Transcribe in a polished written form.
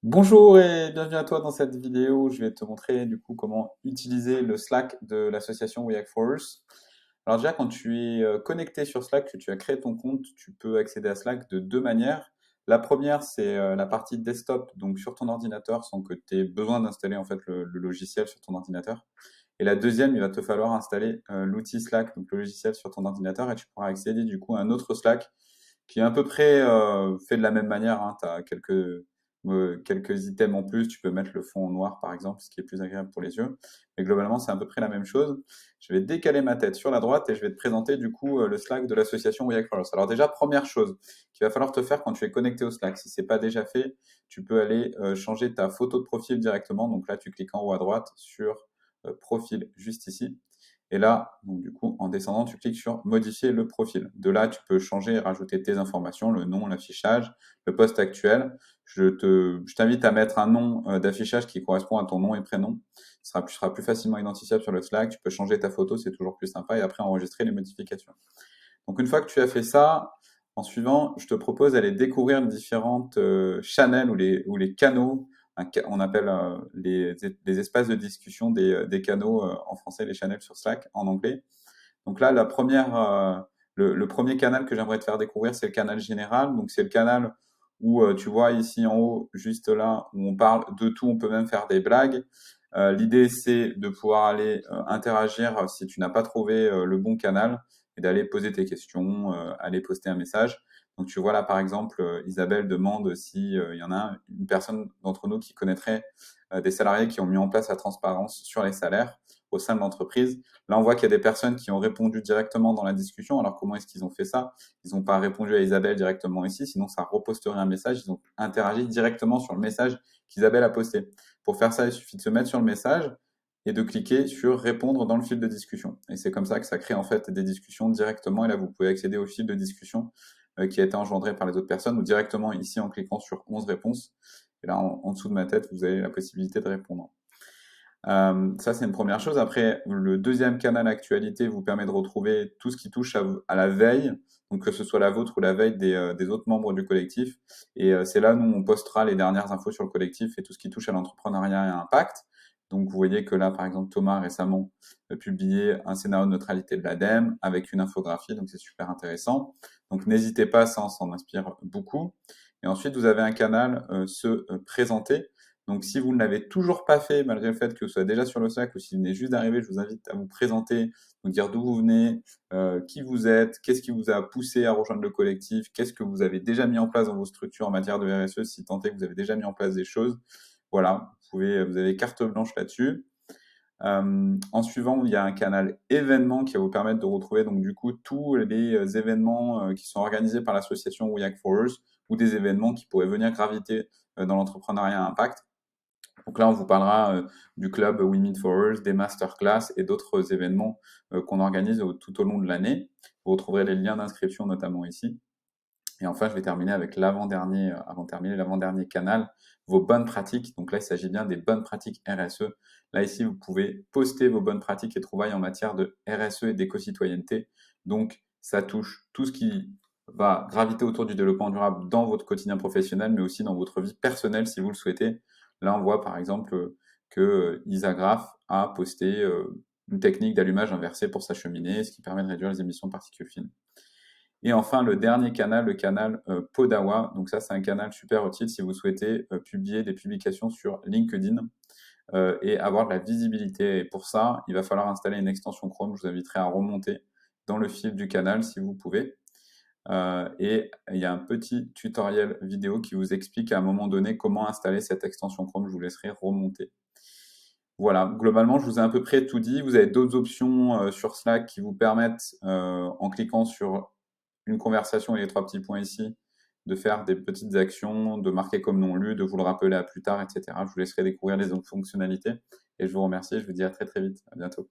Bonjour et bienvenue à toi dans cette vidéo. Je vais te montrer du coup comment utiliser le Slack de l'association We Hack Force. Alors déjà, quand tu es connecté sur Slack, que tu as créé ton compte, tu peux accéder à Slack de deux manières. La première, c'est la partie desktop, donc sur ton ordinateur, sans que tu aies besoin d'installer en fait le logiciel sur ton ordinateur. Et la deuxième, il va te falloir installer l'outil Slack, donc le logiciel sur ton ordinateur, et tu pourras accéder du coup à un autre Slack qui est à peu près fait de la même manière, hein. Tu as quelques items en plus. Tu peux mettre le fond en noir, par exemple, ce qui est plus agréable pour les yeux. Mais globalement, c'est à peu près la même chose. Je vais décaler ma tête sur la droite et je vais te présenter du coup le Slack de l'association We Hack Forest. Alors déjà, première chose qu'il va falloir te faire quand tu es connecté au Slack, si c'est pas déjà fait, tu peux aller changer ta photo de profil directement. Donc là, tu cliques en haut à droite sur profil juste ici. Et là, donc du coup, en descendant, tu cliques sur modifier le profil. De là, tu peux changer et rajouter tes informations, le nom, l'affichage, le poste actuel. Je t'invite à mettre un nom d'affichage qui correspond à ton nom et prénom. Tu seras plus facilement identifiable sur le Slack. Tu peux changer ta photo, c'est toujours plus sympa. Et après, enregistrer les modifications. Donc, une fois que tu as fait ça, en suivant, je te propose d'aller découvrir les différentes channels ou les canaux. On appelle les espaces de discussion des canaux en français, les channels sur Slack en anglais. Donc là, le premier canal que j'aimerais te faire découvrir, c'est le canal général. Donc c'est le canal où tu vois ici en haut, juste là, où on parle de tout, on peut même faire des blagues. L'idée, c'est de pouvoir aller interagir si tu n'as pas trouvé le bon canal et d'aller poser tes questions, aller poster un message. Donc tu vois là, par exemple, Isabelle demande si il y en a une personne d'entre nous qui connaîtrait des salariés qui ont mis en place la transparence sur les salaires au sein de l'entreprise. Là, on voit qu'il y a des personnes qui ont répondu directement dans la discussion. Alors, comment est-ce qu'ils ont fait ça? Ils n'ont pas répondu à Isabelle directement ici, sinon ça reposterait un message. Ils ont interagi directement sur le message qu'Isabelle a posté. Pour faire ça, il suffit de se mettre sur le message et de cliquer sur répondre dans le fil de discussion. Et c'est comme ça que ça crée en fait des discussions directement. Et là, vous pouvez accéder au fil de discussion qui a été engendré par les autres personnes ou directement ici en cliquant sur 11 réponses. Et là, en dessous de ma tête, vous avez la possibilité de répondre. Ça, c'est une première chose. Après, le deuxième canal actualité vous permet de retrouver tout ce qui touche à la veille, donc que ce soit la vôtre ou la veille des autres membres du collectif. Et c'est là, nous, on postera les dernières infos sur le collectif et tout ce qui touche à l'entrepreneuriat et à l'impact. Donc, vous voyez que là, par exemple, Thomas récemment a publié un scénario de neutralité de l'ADEME avec une infographie, donc c'est super intéressant. Donc, n'hésitez pas, ça, on s'en inspire beaucoup. Et ensuite, vous avez un canal se présenter. Donc, si vous ne l'avez toujours pas fait, malgré le fait que ce soit déjà sur le Slack ou si vous venez juste d'arriver, je vous invite à vous présenter, vous dire d'où vous venez, qui vous êtes, qu'est-ce qui vous a poussé à rejoindre le collectif, qu'est-ce que vous avez déjà mis en place dans vos structures en matière de RSE, si tant est que vous avez déjà mis en place des choses. Voilà, vous avez carte blanche là-dessus. En suivant, il y a un canal événements qui va vous permettre de retrouver donc du coup tous les événements qui sont organisés par l'association We Hack Force ou des événements qui pourraient venir graviter dans l'entrepreneuriat à impact. Donc là, on vous parlera du club We Meet for Us, des masterclass et d'autres événements qu'on organise tout au long de l'année. Vous retrouverez les liens d'inscription notamment ici. Et enfin, je vais terminer avec l'avant-dernier, avant de terminer, l'avant-dernier canal, vos bonnes pratiques. Donc là, il s'agit bien des bonnes pratiques RSE. Là, ici, vous pouvez poster vos bonnes pratiques et trouvailles en matière de RSE et d'éco-citoyenneté. Donc, ça touche tout ce qui va graviter autour du développement durable dans votre quotidien professionnel, mais aussi dans votre vie personnelle si vous le souhaitez. Là, on voit par exemple que Isagraph a posté une technique d'allumage inversé pour sa cheminée, ce qui permet de réduire les émissions de particules fines. Et enfin, le dernier canal, le canal Podawa. Donc ça, c'est un canal super utile si vous souhaitez publier des publications sur LinkedIn et avoir de la visibilité. Et pour ça, il va falloir installer une extension Chrome. Je vous inviterai à remonter dans le fil du canal si vous pouvez. Et il y a un petit tutoriel vidéo qui vous explique à un moment donné comment installer cette extension Chrome. Je vous laisserai remonter. Voilà, globalement, je vous ai à peu près tout dit. Vous avez d'autres options sur Slack qui vous permettent, en cliquant sur une conversation et les trois petits points ici, de faire des petites actions, de marquer comme non lu, de vous le rappeler à plus tard, etc. Je vous laisserai découvrir les autres fonctionnalités et je vous remercie. Je vous dis à très très vite. À bientôt.